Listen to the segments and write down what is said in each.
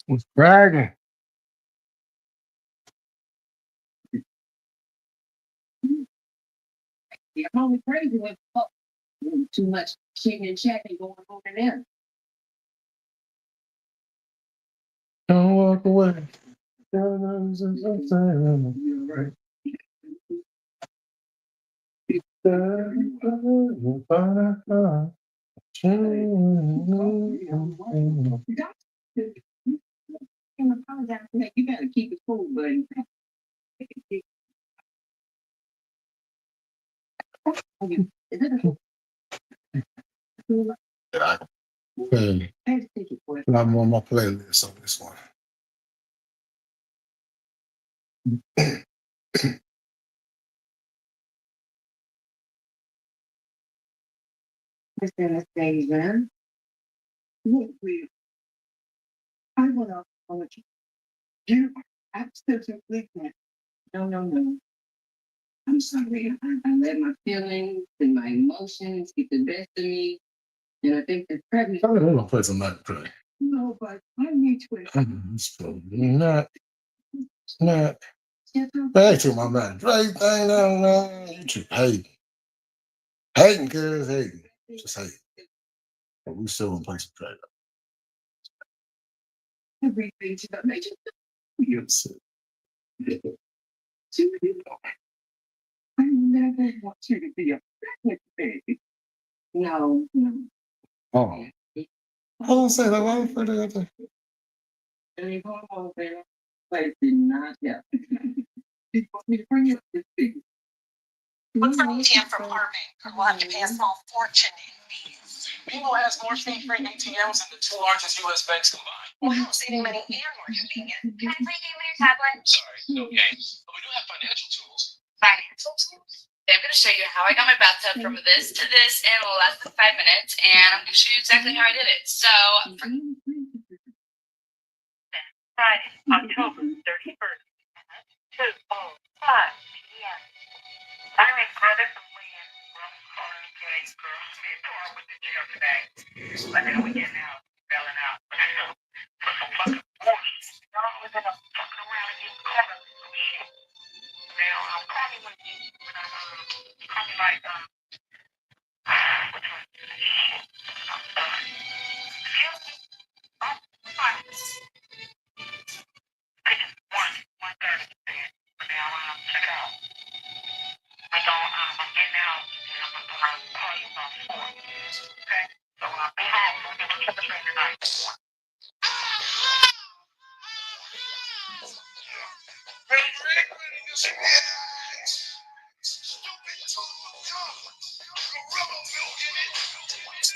What's bragging? Yeah, I'm only crazy when too much chicken and chatting going on in there. Don't walk away. You gotta keep it cool, buddy. Okay. I'm on my playlist on this one. Mr. Anastasia, look, I want to apologize. You are absolutely correct. No. I'm sorry. I let my feelings and my emotions get the best of me. And I think the pregnant. I'm going to play some night play. No, but I need to. Not. Back to my man. Drake thing down there. You too hating. Hating, cuz hating. Just hating. But we still gonna play some Drake. Everything to the major. Yes. I never want you to be a pregnant baby. No. Oh. I don't say that. Why would I say that? Any hormone there, but did not help. He want me to bring you this thing. Look for ATM from Harvey, or we'll have to pay a small fortune in fees. Bingo has more fee-free ATMs than the two largest U.S. banks combined. Wow, saving money and more convenient. Can I play a game on your tablet? Sorry, no games. But we do have financial tools. Financial tools? I'm going to show you how I got my bathtub from this to this in less than 5 minutes, and I'm going to show you exactly how I did it. So, Friday, October 31st, 2:05 p.m. I recorded the win from calling place, girl. Me and Tor with the jail today. But now we getting out, bailing out. For some fucking bullshit. Y'all was in a fucking around and getting caught up in some shit. Now, call me when call me like, which one? Shit. I'm sorry. Excuse me? Oh, fine. I just 1:30 then. But now, check it out. I'm getting out, and I'm gonna call you about 4. Okay? So I'll be home. We're gonna trick or treat tonight.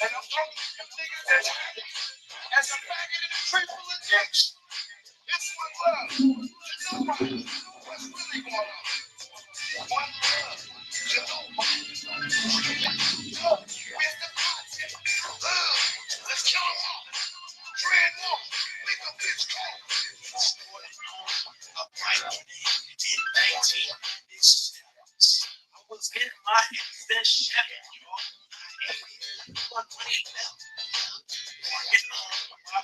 And I'm talking to niggas that as a faggot in a tree full of dicks. It's one love. Nobody knows what's really going on. One love. Where's the content? Let's kill them all. Dread one. Make a bitch call. A bright in 19. I was in my extension. One way left. Walking on my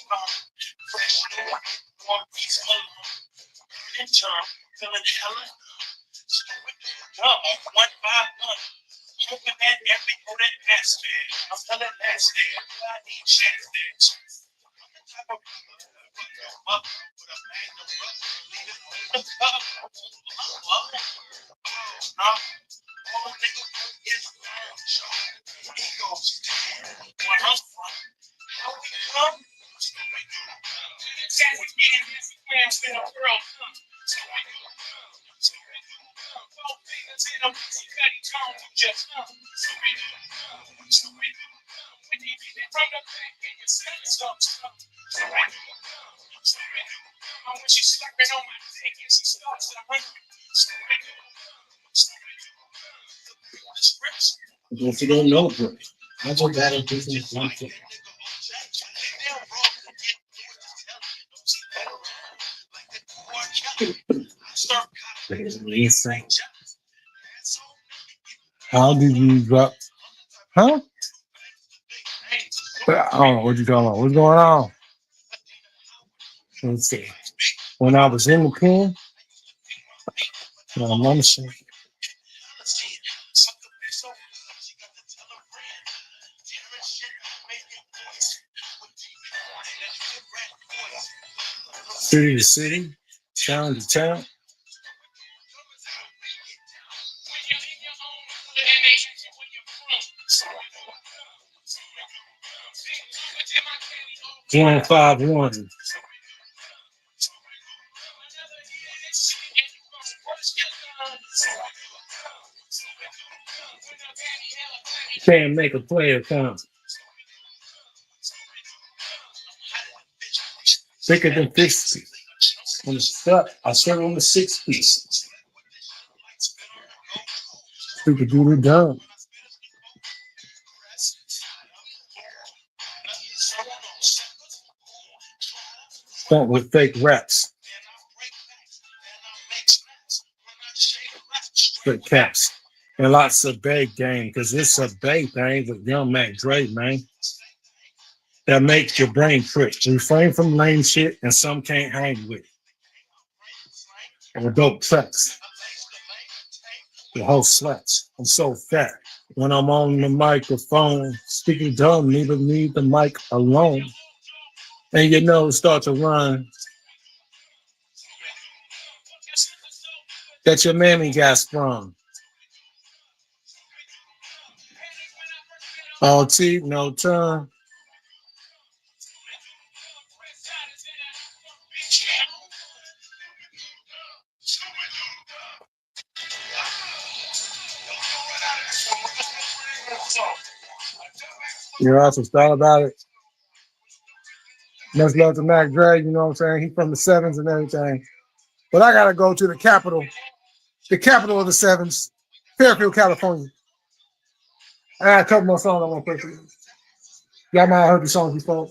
phone. Fresh air. One piece alone. In turn, feeling hella dumb. 151. Hoping that every that pass there. I'm feeling last there. I need chance there. I'm the type of up with a magnum up. Leave it on the top. All nigga is he goes when I'm from. How we come? That's what we get in this man's in the world. So we do. 4 fingers in a pussy cutty tongue to just So we do. When you get it from the back and you say something. So we do. And when she's slapping on my dick and she starts to run. So we do. If you don't know, bro, I just got to do some one thing. Look at this insane. How did you drop? Huh? I don't know what you talking about. What's going on? Let's see. When I was in the pen, my mom said, city to city, town to town. One 151. Can't make a player count. Thicker than 50. On the stuff, I serve on the 6 piece. Stupid doodle dumb. Stunt with fake raps. Fake caps. And lots of Bay game, because it's a Bay thing with Young Mac Dre, man. That makes your brain trick. Refrain from lame shit, and some can't hang with. And dope tracks. The whole slats. I'm so fat. When I'm on the microphone, speaking dumb, neither need the mic alone. And your nose start to run. That your mammy got sprung. All teeth, no tongue. You're also thought about it. Much love to Mac Dre, you know what I'm saying? He's from the sevens and everything. But I gotta go to the capital of the sevens, Fairfield, California. I got a couple more songs I want to play for you. Y'all might have heard the songs before.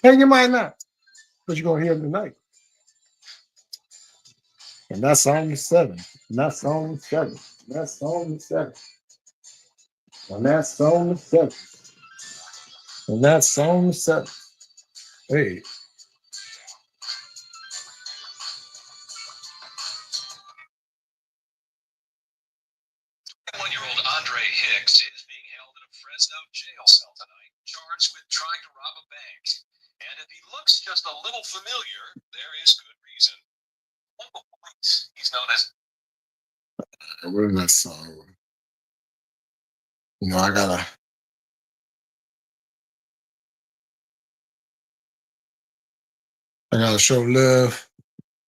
And you might not, but you're gonna hear them tonight. And that's song 7. And that's song 7. And that's song 7. And that's song 7. And that's song 7. Hey. One-year-old Andre Hicks is being held in a Fresno jail cell tonight, charged with trying to rob a bank. And if he looks just a little familiar, there is good reason. Local police, he's known as. What is that song? You know, I gotta show love.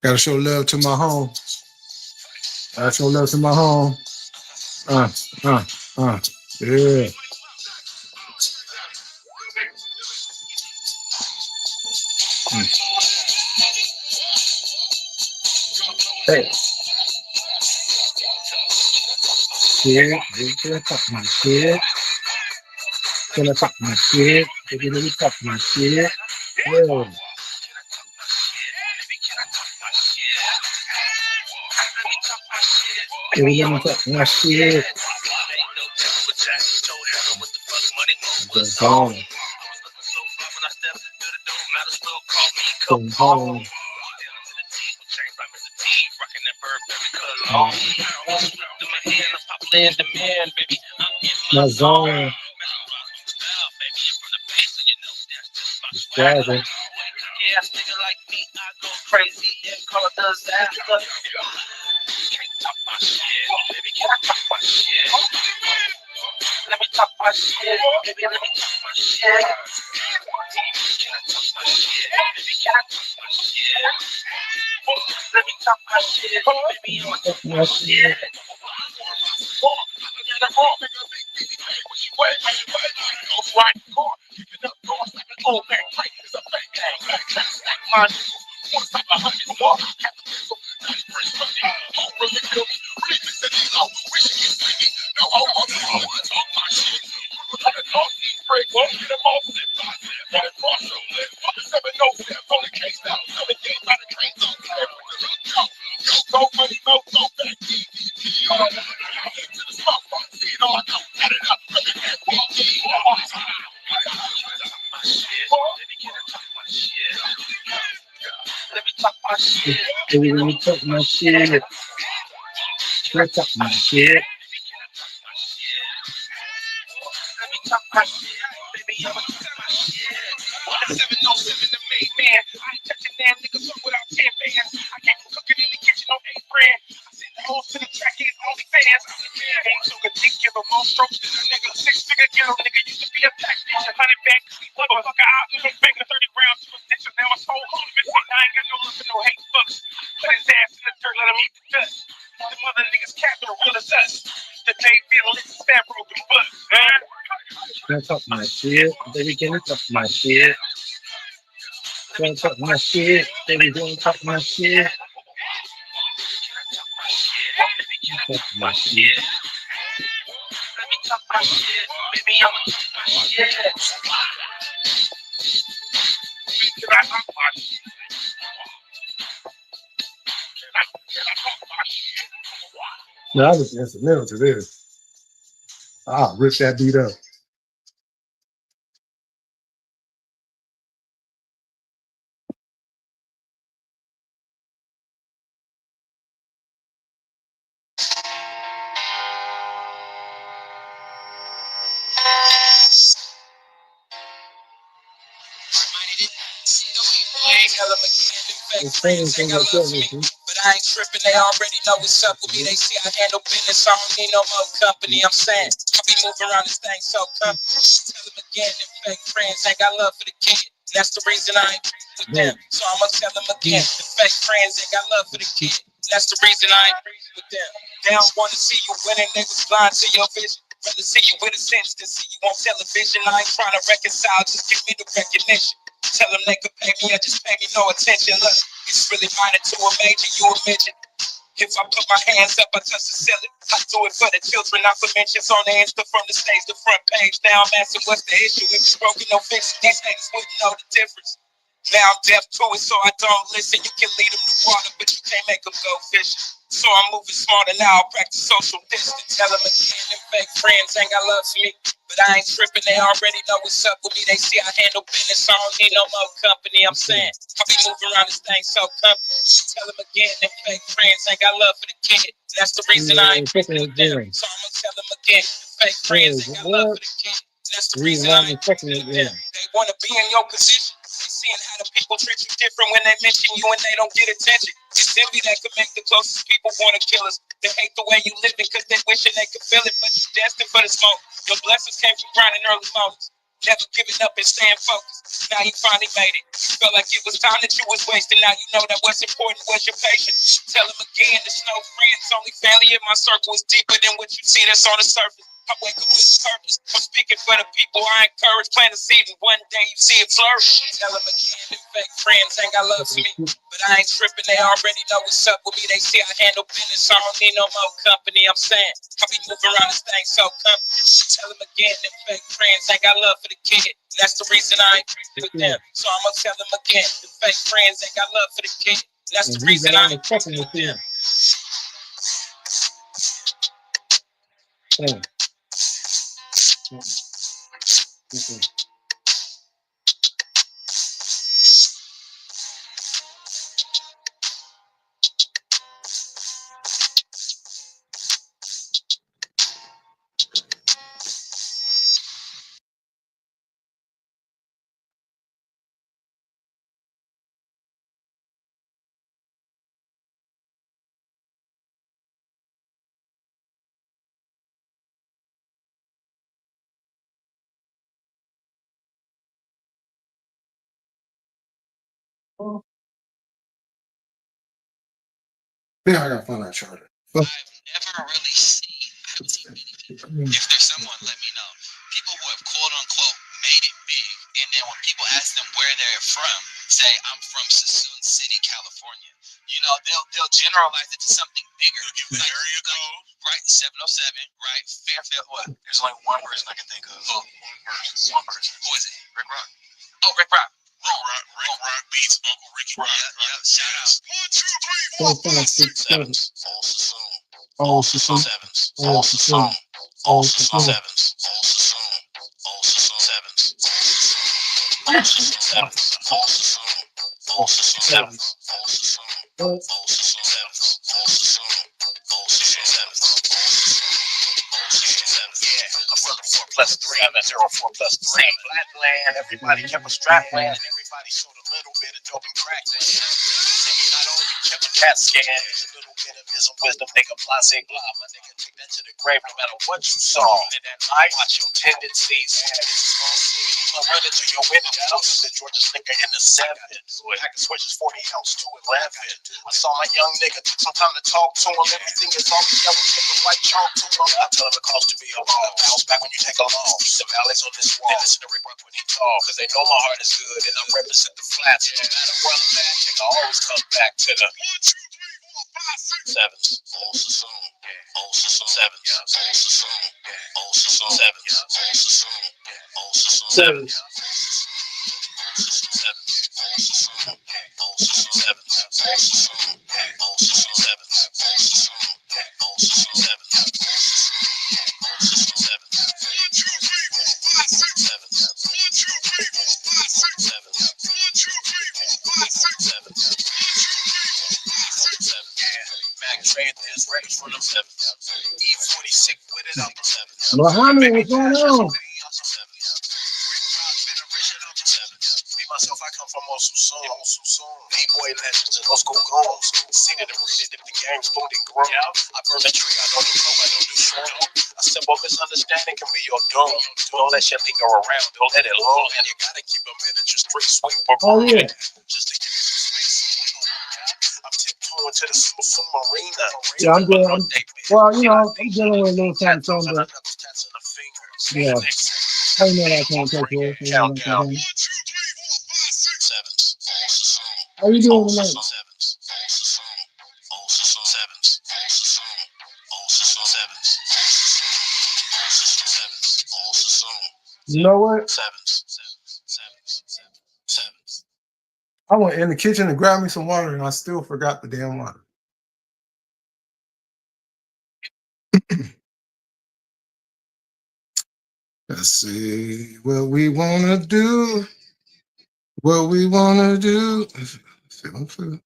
Gotta show love to my home. Gotta show love to my home. Yeah. Hey. Shit. Gonna talk my shit. Gonna talk my shit. Gonna talk my shit. Yeah. Let me talk my shit. Come home. My zone. Driving. Crazy and call it disaster. Let me talk my shit. Baby, let me talk my shit. Let me talk my shit. Baby, let me talk my shit. Baby, let me talk my shit. Let's talk my shit. Let me talk my shit, baby, I'ma talk my shit. 707 the main man. I ain't touching that nigga fuck without 10 bands. I can't be cooking in the kitchen on 8 brand. I send the hoes to the track and only fans. I'm the man, ain't so good dick, give him more strokes than a nigga. 6-figure ghetto nigga used to be a tax teacher. 100 back, motherfucker, I was making 30 rounds to a stitcher. Now my soul home missing. I ain't got no love for no hate fucks. Put his ass in the dirt, let him eat the dust. The mother niggas captain real as us. The day been lit, stab broken butt, man. Let's talk my shit. Baby, can you talk my shit? Don't talk my shit. Baby, don't talk my shit. Talk my shit. Let me talk my shit, baby, I'ma talk my shit. Can I talk my shit? Can I talk my shit? No, I was instrumental to this. I'll rip that beat up. It's famous thing like that, But I ain't tripping, they already know what's up with me. They see I handle business, I don't need no more company. I'm saying, I be moving around this thing so comfortable. Tell them again, them fake friends ain't got love for the kid. That's the reason I ain't with them. So I'ma tell them again, the fake friends ain't got love for the kid. That's the reason I ain't with them. They don't wanna see you winning, they was blind to your vision. Rather see you with a sense than see you on television. I ain't trying to reconcile, just give me the recognition. Tell them they could pay me, or just pay me no attention. Look, it's really minor to a major, you a midget. If I put my hands up, I touch the ceiling. I do it for the children, not for mentions on the Insta, from the stage to front page. Now I'm asking what's the issue? If it's broken, no fix it. These haters wouldn't know the difference. Now I'm deaf to it, so I don't listen. You can lead them to water, but you can't make them go fishing. So I'm moving smarter now, I'll practice social distance. Tell them again, them fake friends ain't got love for me. But I ain't tripping, they already know what's up with me. They see I handle business, I don't need no more company. I'm saying, I be moving around this thing so comfortable. Tell them again, them fake friends ain't got love for the kid. That's the reason I ain't tripping with them. So I'ma tell them again, them fake friends ain't got love for the kid. That's the reason I ain't tripping with them. They wanna be in your position. They seeing how the people treat you different when they mention you and they don't get attention. It's envy that could make the closest people wanna kill us. They hate the way you living cause they wishing they could feel it, but you destined for the smoke. Your blessings came from grinding early mornings. Never giving up and staying focused. Now you finally made it. You felt like it was time that you was wasting. Now you know that what's important was your patience. Tell them again, there's no friends, only family in my circle is deeper than what you see that's on the surface. I wake up with a purpose. I'm speaking for the people I encourage. Plant a seed and one day you see it flourish. Tell them again, them fake friends ain't got love for me. But I ain't tripping, they already know what's up with me. They see I handle business, I don't need no more company. I'm saying, I be moving around this thing so comfortable. Tell them again, them fake friends ain't got love for the kid. That's the reason I ain't with them. So I'ma tell them again, them fake friends ain't got love for the kid. That's the reason I ain't fucking with them. Yeah, I gotta find that charter. I've never really seen. If there's someone, let me know. People who have quote unquote made it big, and then when people ask them where they're from, say I'm from Sassoon City, California. You know, they'll generalize it to something bigger. Give the area code. Right, 707, right? Fairfield, what? There's only one person I can think of. Who? One person. Who is it? Rick Rock. Oh, Rick Rock. Rick Rock beats Uncle Ricky Rock. Yeah, shout out. 1, 2, 3, 4, 5, 6, 7. All Sassoon. All Sassoon. Sevens. All Sassoon. All Sassoon. Sevens. All Sassoon. All Sassoon. Sevens. All Sassoon. Sevens. All Sassoon. All Sassoon. Sevens. All Sassoon. Flatland, everybody kept a strap land, everybody showed a little bit of dope and practice. Not only kept a CAT scan, a little bit of wisdom, nigga, blase blah. My nigga, take that to the grave no matter what you saw. I watch your tendencies. I run into your window. The Georgia slicker in the 7. I can switch his 40 ounce to 11. I saw my young nigga, took some time to talk to him. Everything is all yellow, take a white chalk to him. I tell him it costs to be a law. Bounce back when you take a loss. The valleys on this wall. They listen to Rick Rock when he talk. Cause they know my heart is good and I represent the flats. No matter where I'm at, nigga, I always come back to the 7s. Also soon. Also soon. 7s. Also soon. Also soon. 7s. Also soon. Also soon. 7s. Muhammad, what's going on? Myself, I come from Mosul soon. B-boy legends and those school goals. Seen it and read it if the game's food and grown. I burn a tree, I don't do coke, I don't do shrooms. A simple misunderstanding can be your doom. Don't let shit linger around, don't let it long. And you gotta keep a miniature street sweep. Oh, yeah. Just to give you some space. I'm tiptoeing to the Susu Marina. Yeah, I'm good. Well, you know, I'm dealing with a little something, but yeah, I know that I can't take care of it. How you doing tonight? You know what? I went in the kitchen and grabbed me some water, and I still forgot the damn water. Let's see what we want to do. What we want to do. Feeling food.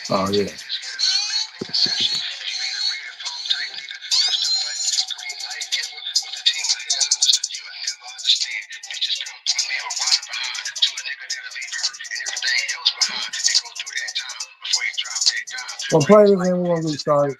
Oh, yeah. Well, play this and we're going to get started.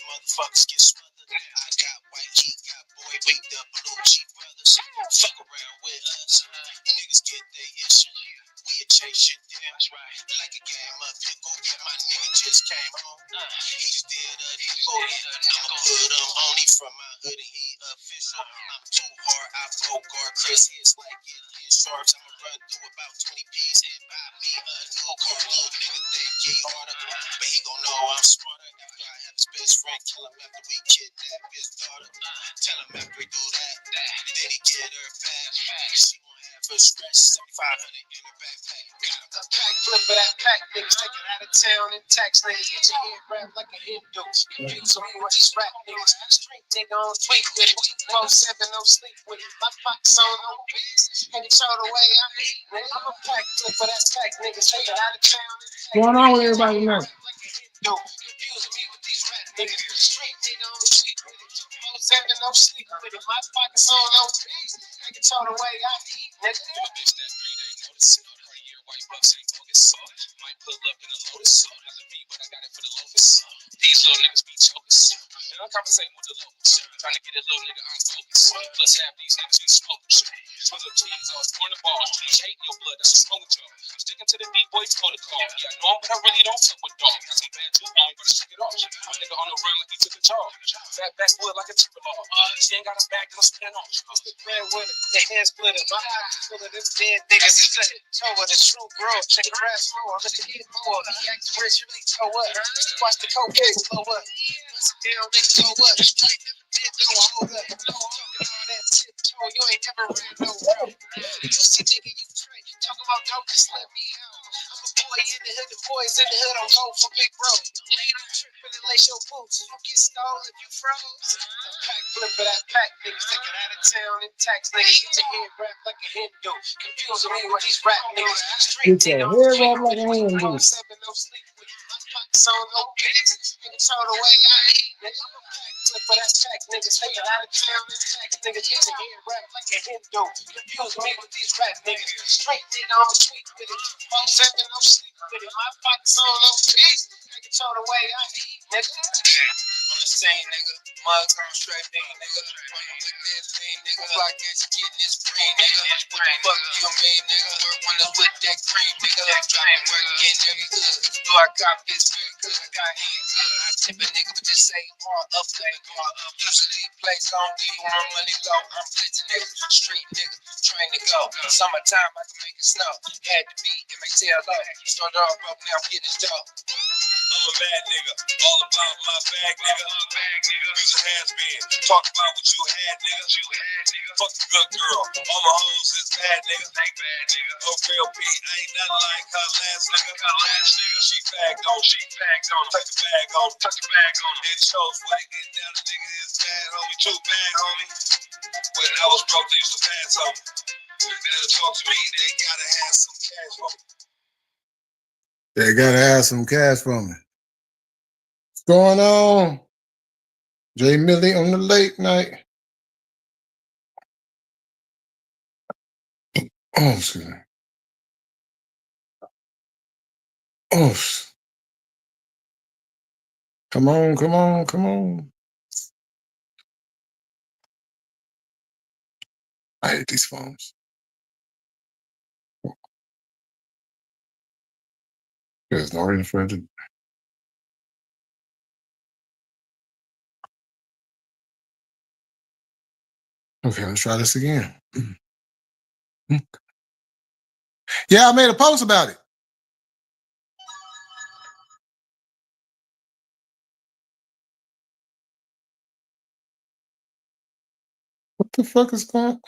Motherfuckers get smothered. I got white heat, got boy beat the blue cheap brothers. Fuck around with us. Niggas get they issue. We chase shit down. Like a game up. You go get my nigga just came home. He just did a depot. I'ma put him on. He from my hood and he official. I'm too hard. I broke guard. Chris hits like it is sharps. I'ma run through about 20 P's and buy me a new car. Little nigga think he harder, but he gon' know I'm smarter. After I have his best friend kill him after we kidnap his daughter. Tell him after we do that, then he get her back. She gon' have her stress. 500 in her backpack. Got a pack flip of that pack. Niggas take it out of town and tax niggas. Get your head wrapped like a Hindu. So me with these rap niggas. Street nigga on tweet with it. 4-7, no sleep with it. My pockets on beats. And it's all the way I eat. I'm a pack flip of that pack. Niggas take it out of town. What's going on with everybody now? Confusing me with these rap niggas. Street nigga on sleep with it. 4-7, no sleep with it. My pockets on beats. And it's all the way I eat. Nigga. White bucks ain't talking soft. Might pull up in a Lotus. Nothing me, but I got it for the locust. These little niggas be chokers. I'm conversating with the locals. Trying to get this little nigga unfocused. Plus half these niggas be smokers. For the cheese, I was born to bars. Too much hate in your blood, that's what's wrong with y'all. I'm sticking to the D-boys protocol. Yeah, I know him, but I really don't fuck with dog. Got some bad too long, but I shake it off. My nigga on the run like he took a charge. Fat backwood like a triple law. She ain't got a bag, I'm spinning off. I'm the bread with it. The hands split it. My pockets full of them dead niggas. Toe with a true girl. Check the grass floor. Let the kid blow up. He acts rich, really toe up. Watch the cocaine blow up. down and go up. You ain't never did no hold up. No, talking all that tiptoe, you ain't never ran no road. Pussy nigga, you try. Talking about don't just let me out. I'm a boy in the hood, the boys in the hood, I'm going for big bro. Lane on tripping and lace your boots. You get stolen if you froze. Pack flip for that pack, niggas taking out of town and tax niggas. Get your head wrapped like a Hindu. Confusing me with these rap niggas. Street Get your nigga, head I'm wrapped like a tweet with Hindu. it. 7 no sleep with it. My pockets on no pigs. Niggas told the way I eat, nigga. I'm a pack flip for that pack niggas. Taking out of town and tax niggas. Get your head wrapped like a Hindu. Confusing me with these rap niggas. Straight nigga, I'm sweet with it. 7 no sleep with it. My pockets on no pigs. Niggas told the way I eat, nigga. I'm the same nigga. Mugs on straight nigga. Running with that lean nigga. Fly gas getting this green nigga. What the fuck you mean nigga? Work runners with that cream nigga. Dropping work in every hood. Do I got this very good? I got hands good. I tip a nigga but just say all up thing. All up. Usually place on D when my money low. I'm blitzing nigga. Street nigga. Train to go. Summertime I can make it snow. Had to be MXLO. Started off broke now I'm getting this dope. I'm a bad nigga, all about my bag, nigga. Use a has-been, talk about what you had, nigga. Fuck the good girl, all my hoes is bad, nigga. No real P, ain't nothing like her last nigga. She bagged on, touch the bag on, It shows what it get down, the nigga is bad, homie, too bad, homie. When I was broke, they used to pass on me. They talk to me, they gotta have some cash for me. They gotta have some cash from me. What's going on? J Millie on the late night. Oh, excuse me. Oh, come on. I hate these phones. There's no reason for it to. Okay, let's try this again. Yeah, I made a post about it. What the fuck is going on?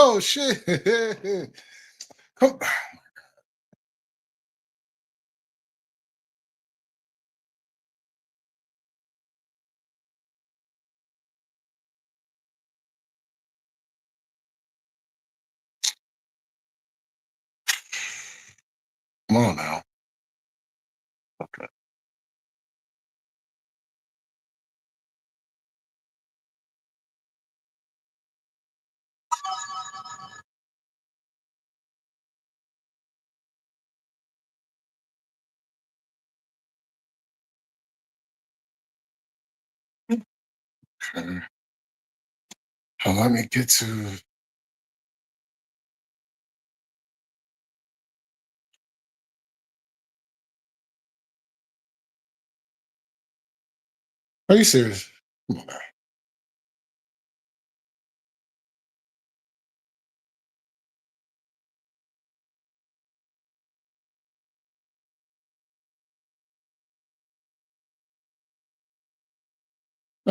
Oh, shit. Come on now. Okay. Now let me get to. Are you serious? Come on now.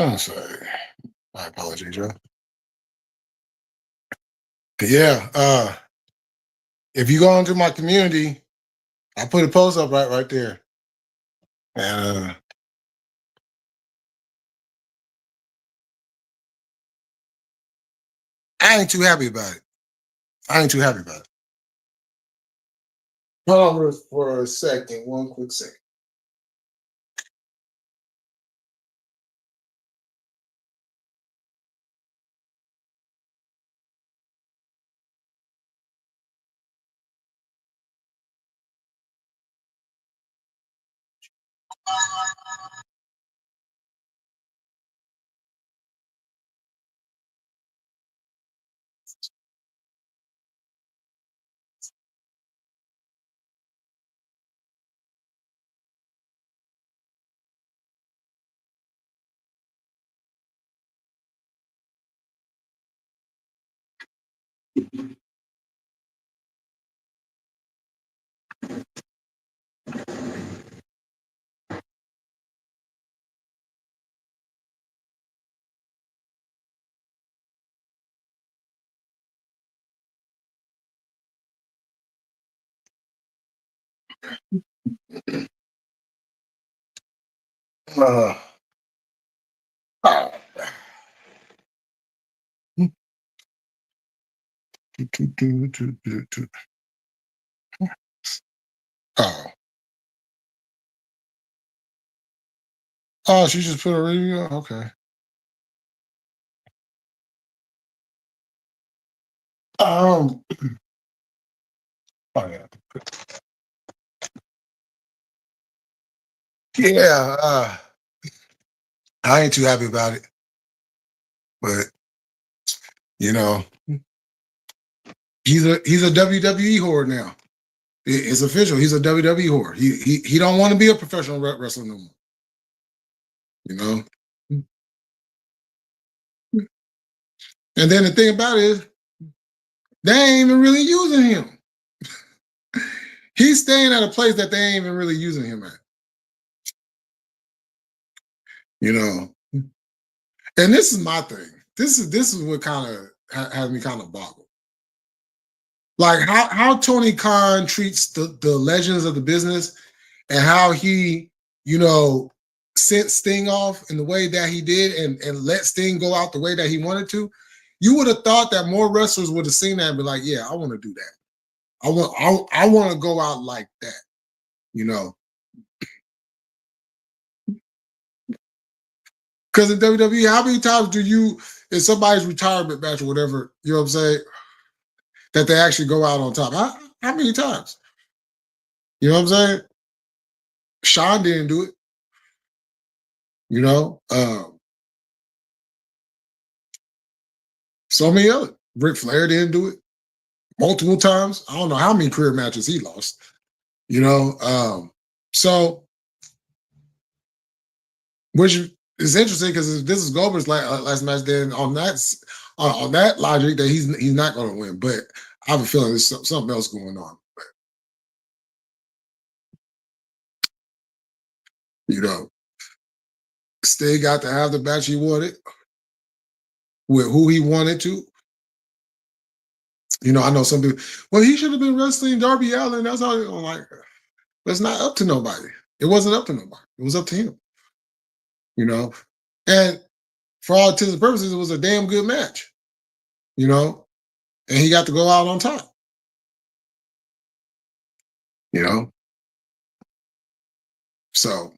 Oh, sorry. My apologies, Joe. Yeah. If you go into my community, I put a post up right there. And I ain't too happy about it. Hold on for a second, one quick second. Uh, oh. Oh. Oh, she just put a review on? Okay. Oh yeah. Yeah, I ain't too happy about it. But you know, he's a WWE whore now. It's official. He's a WWE whore. He don't want to be a professional wrestler no more. You know. And then the thing about it is, they ain't even really using him. He's staying at a place that they ain't even really using him at. You know. And this is my thing. This is what kind of has me kind of boggled. Like how Tony Khan treats the legends of the business and how he, sent Sting off in the way that he did and let Sting go out the way that he wanted to. You would have thought that more wrestlers would have seen that and be like, yeah, I want to do that. I want to go out like that, Because in WWE, how many times do you, in somebody's retirement match or whatever, you know what I'm saying, that they actually go out on top? How many times? You know what I'm saying? Shawn didn't do it. So many other. Ric Flair didn't do it multiple times. I don't know how many career matches he lost. So which is interesting because this is Goldberg's last match. Then on that logic that he's not going to win, but I have a feeling there's something else going on. But, Sting got to have the match he wanted with who he wanted to. I know some people, well, he should have been wrestling Darby Allin. That's how I'm like, that's not up to nobody. It wasn't up to nobody. It was up to him. And for all intents and purposes, it was a damn good match. And he got to go out on top. So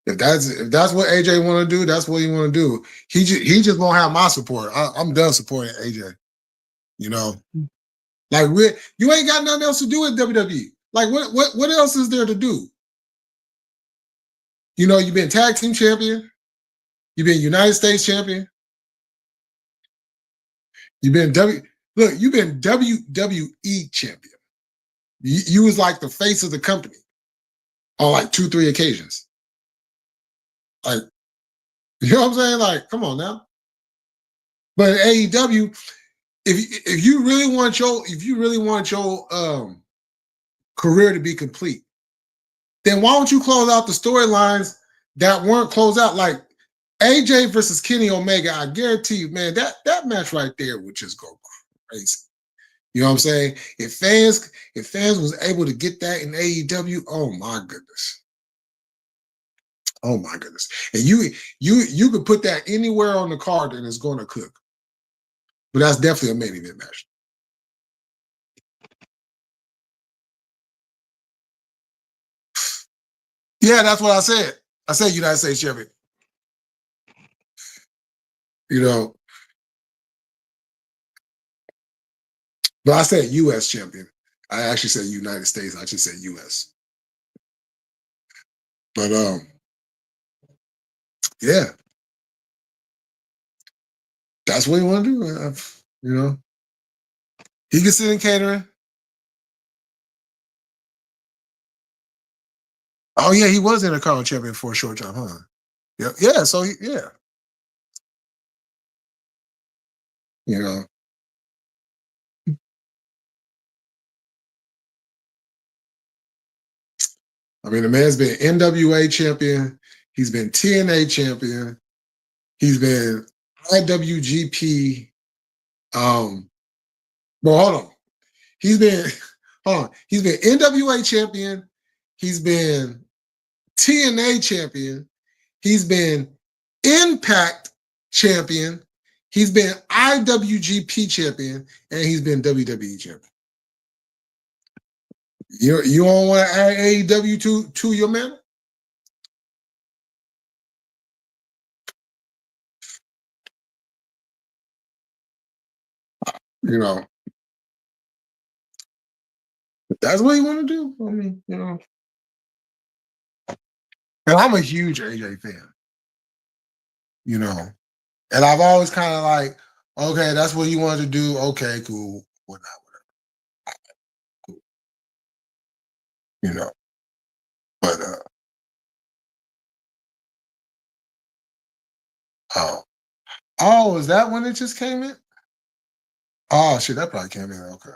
if that's what AJ want to do, that's what he want to do. He just won't have my support. I'm done supporting AJ. Like you ain't got nothing else to do with WWE. Like what else is there to do? You've been tag team champion, you've been United States champion, you've been WWE champion. You was like the face of the company on like 2-3 occasions. Like, you know what I'm saying? Like, come on now. But AEW, if you really want your career to be complete, then why don't you close out the storylines that weren't closed out? Like AJ versus Kenny Omega, I guarantee you, man, that match right there would just go crazy. You know what I'm saying? If fans was able to get that in AEW, oh my goodness. Oh my goodness. And you could put that anywhere on the card and it's going to cook. But that's definitely a main event match. Yeah, that's what I said. I said United States champion. But I said U.S. champion. I actually said United States. I just said U.S. But yeah, that's what he want to do. He can sit in catering. Oh yeah, he was in a Intercontinental champion for a short time, huh? Yeah, yeah. So yeah, I mean, the man's been NWA champion. He's been TNA champion. He's been IWGP. Well, hold on. He's been NWA champion. He's been TNA champion. He's been Impact champion. He's been IWGP champion, and he's been WWE champion. You don't want to add AEW to your man? You know, if that's what you want to do. I mean, you know. And I'm a huge AJ fan. You know. And I've always kind of like, okay, that's what you wanted to do. Okay, cool. Whatnot, whatever. Cool. You know. But oh, is that when it just came in? Oh shit, that probably came in. Okay.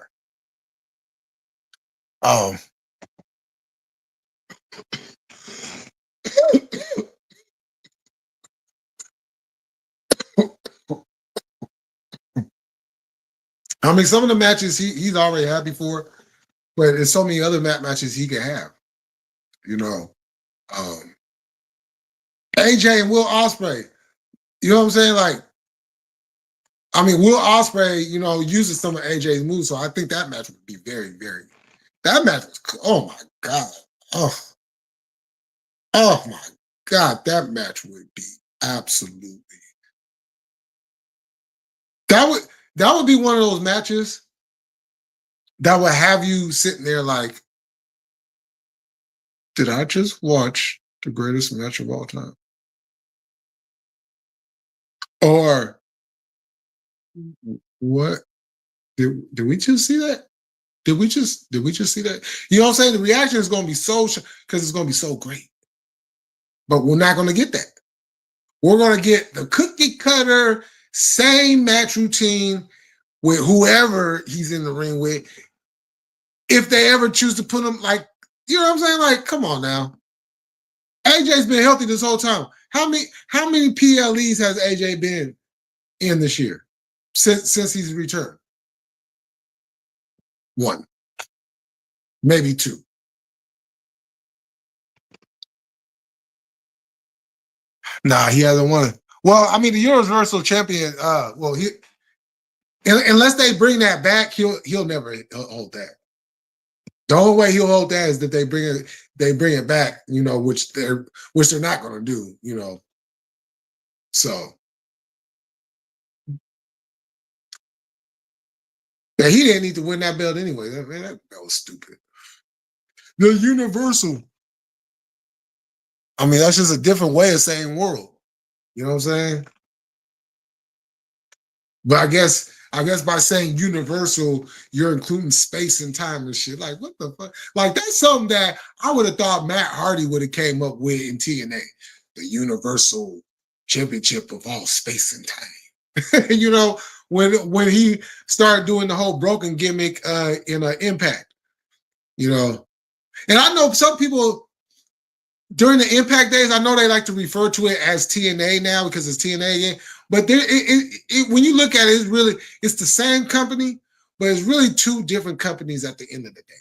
I mean, some of the matches he's already had before, but there's so many other matches he can have. You know, AJ and Will Ospreay. You know what I'm saying? Like, I mean, Will Ospreay, you know, uses some of AJ's moves, so I think that match would be very, very. That match was. Oh my god. Oh my god, that match would be absolutely. That would be one of those matches that would have you sitting there like, did I just watch the greatest match of all time? Or what? Did we just see that? Did we just see that? You know what I'm saying? The reaction is going to be so because it's going to be so great. But we're not going to get that. We're going to get the cookie cutter, same match routine with whoever he's in the ring with. If they ever choose to put him like, you know what I'm saying? Like, come on now. AJ's been healthy this whole time. How many PLEs has AJ been in this year since he's returned? 1, maybe 2. Nah, he hasn't won. Well, I mean, the Universal Champion. Unless they bring that back, he'll never hold that. The only way he'll hold that is that they bring it back. You know, which they're not going to do. You know, so yeah, he didn't need to win that belt anyway. That was stupid. The Universal. I mean, that's just a different way of saying world. You know what I'm saying? But I guess by saying universal, you're including space and time and shit. Like, what the fuck? Like, that's something that I would have thought Matt Hardy would have came up with in TNA. The Universal Championship of all space and time. You know, when he started doing the whole broken gimmick in Impact. You know. And I know some people during the Impact days, I know they like to refer to it as TNA now because it's TNA again. But when you look at it, it's the same company, but it's really 2 different companies at the end of the day.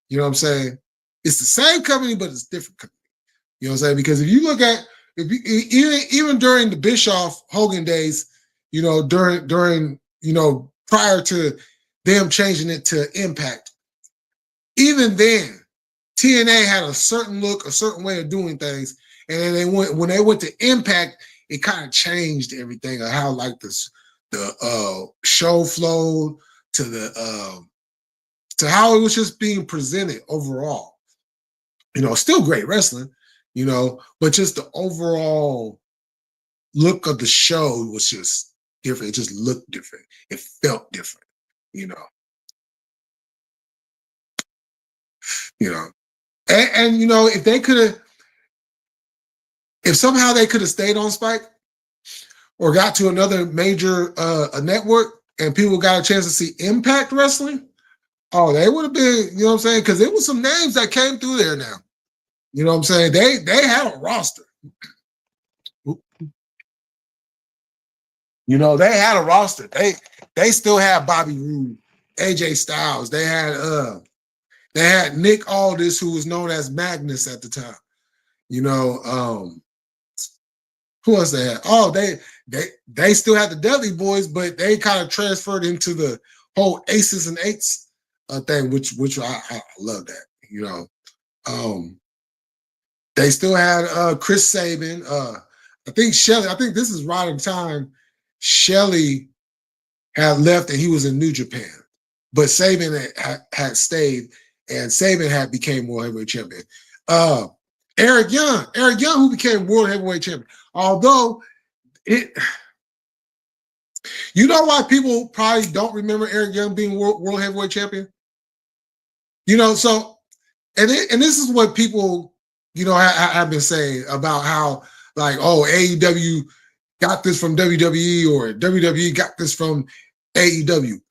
You know what I'm saying? It's the same company, but it's different company. You know what I'm saying? Because if you look at even during the Bischoff Hogan days, you know, during you know prior to them changing it to Impact, even then. TNA had a certain look, a certain way of doing things, and then when they went to Impact, it kind of changed everything of how like the show flowed to how it was just being presented overall. You know, still great wrestling, you know, but just the overall look of the show was just different. It just looked different. It felt different, you know. You know. And you know, if somehow they could have stayed on Spike or got to another major network and people got a chance to see Impact Wrestling, oh, they would have been, you know what I'm saying? Because there was some names that came through there now. You know what I'm saying? They had a roster. You know, they had a roster. They still had Bobby Roode, AJ Styles. They had Nick Aldis, who was known as Magnus at the time. You know, who else they had? Oh, they still had the Dudley Boys, but they kind of transferred into the whole Aces and Eights thing, which I love that. You know, they still had Chris Sabin. I think Shelly. I think this is right in time. Shelly had left and he was in New Japan, but Sabin had stayed, and Sabin had became world heavyweight champion. Eric Young, who became world heavyweight champion. Although you know why people probably don't remember Eric Young being world heavyweight champion? You know, so and this is what people, you know, have been saying about how, like, oh, AEW got this from WWE or WWE got this from AEW.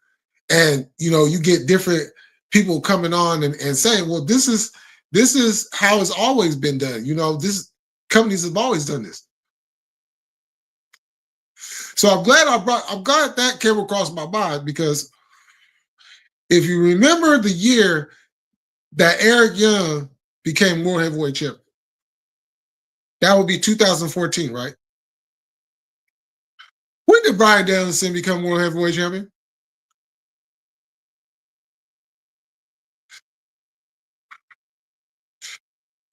And, you know, you get different people coming on and saying, well, this is how it's always been done. You know, companies have always done this. So I'm glad that came across my mind, because if you remember the year that Eric Young became world heavyweight champion, that would be 2014, right? When did Bryan Danielson become world heavyweight champion?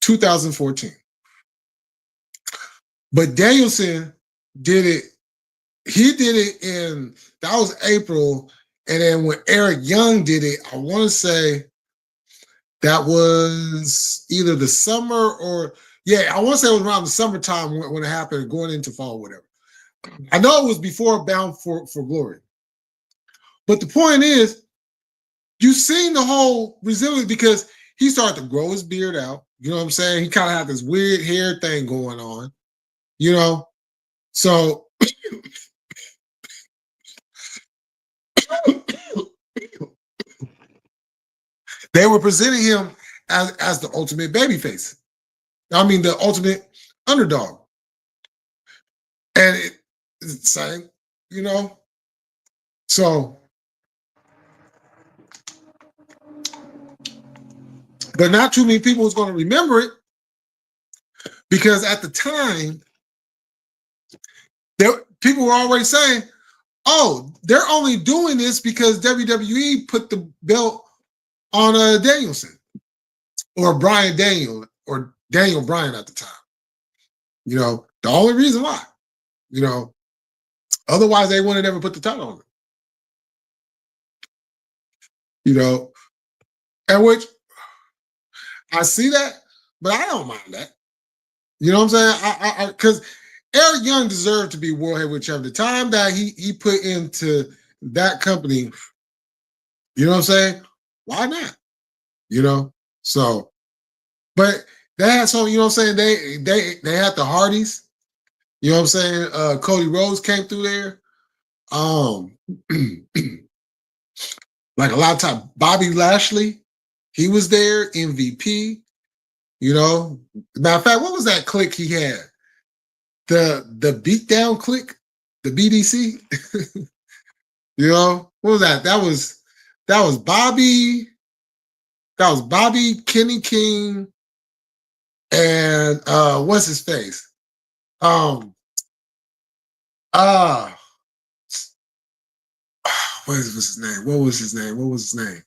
2014. But Danielson did it. He did it that was April. And then when Eric Young did it, I want to say that was either the summer or, I want to say it was around the summertime when it happened, going into fall, whatever. I know it was before Bound for Glory. But the point is, you've seen the whole resilience, because he started to grow his beard out. You know what I'm saying? He kind of had this weird hair thing going on, you know? So they were presenting him as the ultimate babyface. I mean, the ultimate underdog. And it's the same, you know? So, but not too many people was going to remember it, because at the time, people were already saying, oh, they're only doing this because WWE put the belt on Danielson or Bryan Daniel or Daniel Bryan at the time. You know, the only reason why, you know, otherwise they wouldn't have ever put the title on him. You know, and which I see that, but I don't mind that. You know what I'm saying? Because Eric Young deserved to be world heavyweight champion. The time that he put into that company, you know what I'm saying? Why not? You know, so, but they had some, you know what I'm saying? They had the Hardys. You know what I'm saying? Cody Rhodes came through there. Like a lot of time, Bobby Lashley, he was there. MVP. You know, matter of fact, what was that clique he had? The beatdown clique, the BDC. You know, what was that? That was Bobby. That was Bobby, Kenny King, and what's his face? What was his name? What was his name?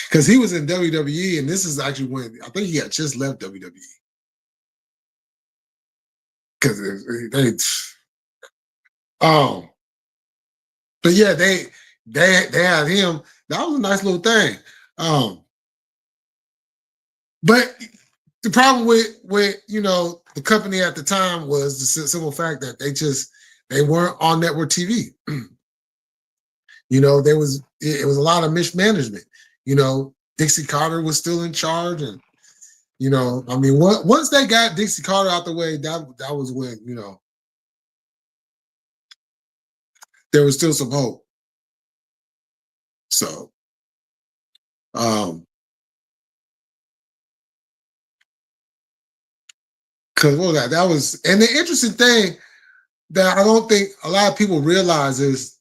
Because he was in WWE, and this is actually when I think he had just left WWE. Because but yeah, they had him. That was a nice little thing. But the problem with you know, the company at the time was the simple fact that they weren't on network TV. You know, it was a lot of mismanagement. You know, Dixie Carter was still in charge, and you know, I mean, once they got Dixie Carter out the way, that was when, you know, there was still some hope. So, Cause what was that? That was, and the interesting thing that I don't think a lot of people realize is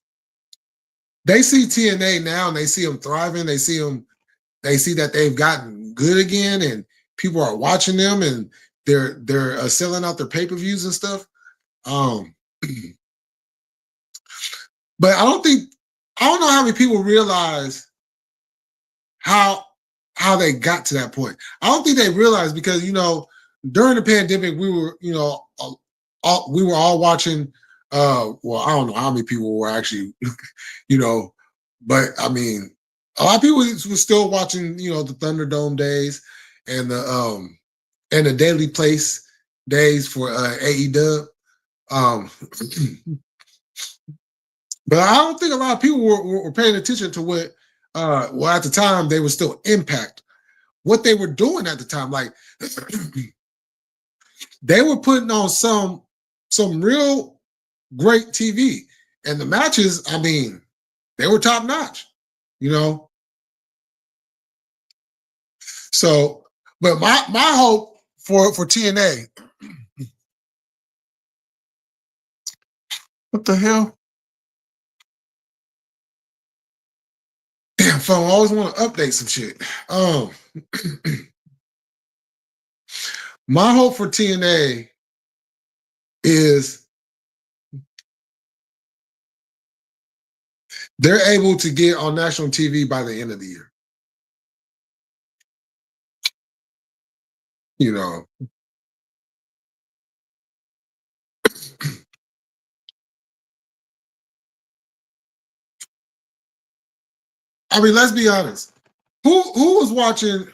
they see TNA now and they see them thriving. They see that they've gotten good again, and people are watching them, and they're selling out their pay-per-views and stuff. But I don't know how many people realize how they got to that point. I don't think they realize because during the pandemic we were we were all watching. Well, I don't know how many people were actually, but I mean, a lot of people were still watching, the Thunderdome days and the Daily Place days for AEW. But I don't think a lot of people were paying attention to what, at the time they were still Impact, what they were doing at the time. Like they were putting on some real great TV, and the matches, I mean, they were top notch, So, but my hope for TNA, what the hell? Damn phone, I always want to update some shit. My hope for TNA is they're able to get on national TV by the end of the year. I mean, let's be honest. Who was watching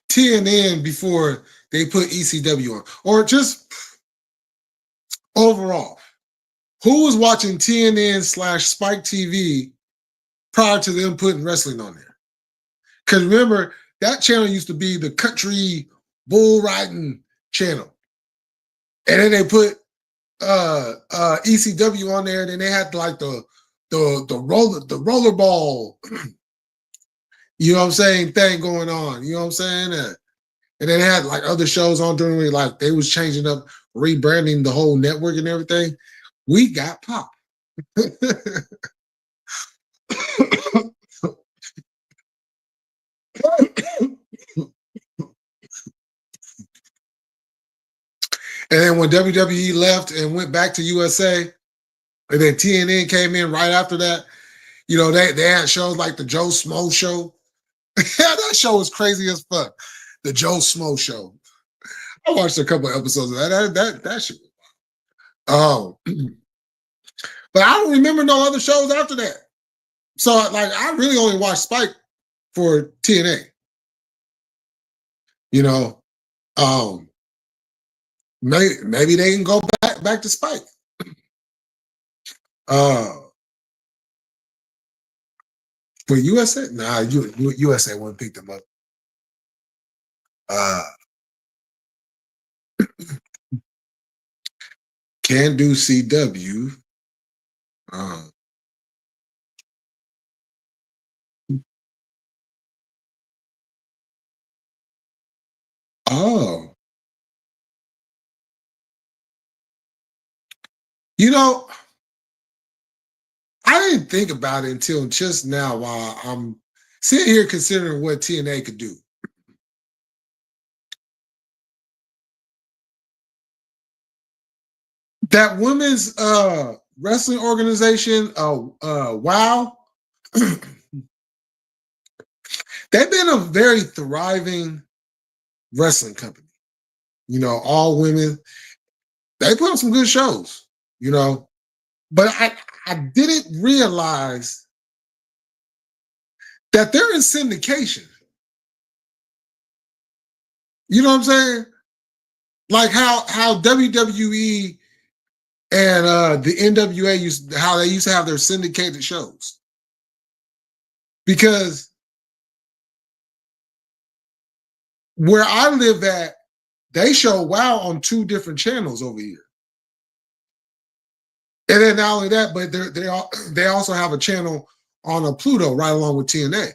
TNN before they put ECW on? Or just overall, who was watching TNN/Spike TV prior to them putting wrestling on there? Because remember, that channel used to be the country bull riding channel. And then they put ECW on there, and then they had like the rollerball, thing going on. You know what I'm saying? And then they had like other shows on during the, like they was changing up, rebranding the whole network and everything. We got pop. And then when WWE left and went back to USA, and then TNN came in right after that, they had shows like the Joe Smo Show. That show was crazy as fuck. The Joe Smo Show. I watched a couple of episodes of that shit. Oh, but I don't remember no other shows after that. So like, I really only watched Spike for TNA. Maybe they can go back to Spike. For USA, nah, USA wouldn't pick them up. Can do CW. Oh. I didn't think about it until just now while I'm sitting here considering what TNA could do. That women's wrestling organization, WOW, they've been a very thriving wrestling company. All women. They put on some good shows, but I didn't realize that they're in syndication. You know what I'm saying? Like how WWE and the NWA used to have their syndicated shows. Because where I live at, they show WOW on 2 different channels over here. And then not only that, but they also have a channel on a Pluto right along with TNA.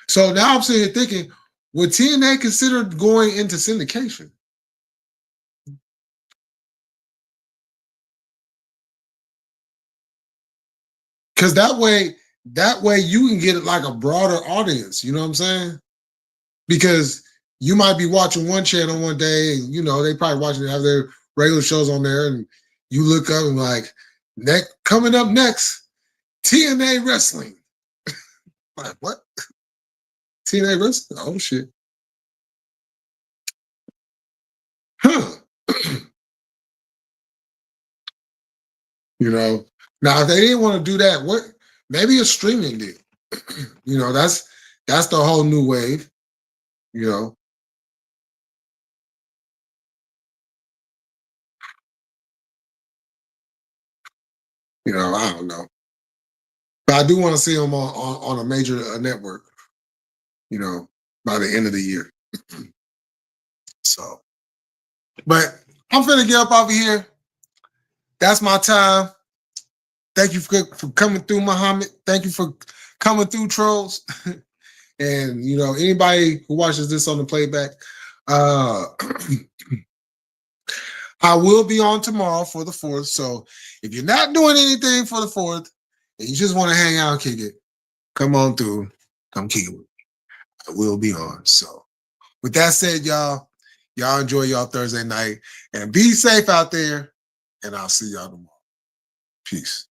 So now I'm sitting here thinking, would TNA consider going into syndication? Because that way you can get like a broader audience. You know what I'm saying? Because you might be watching one channel one day, and you know they probably watching have their regular shows on there, and you look up and like, coming up next, TNA wrestling. Like what? TNA wrestling? Oh shit. Huh. You know. Now if they didn't want to do that, what? Maybe a streaming deal. You know, that's the whole new wave. You know. I don't know. But I do want to see them on a major network, you know, by the end of the year. So, but I'm finna get up over here. That's my time. Thank you for coming through, Muhammad. Thank you for coming through, trolls. And, you know, anybody who watches this on the playback, I will be on tomorrow for the 4th. So if you're not doing anything for the 4th and you just want to hang out and kick it, come on through. Come kick it with me. I will be on. So with that said, y'all enjoy y'all Thursday night and be safe out there. And I'll see y'all tomorrow. Peace.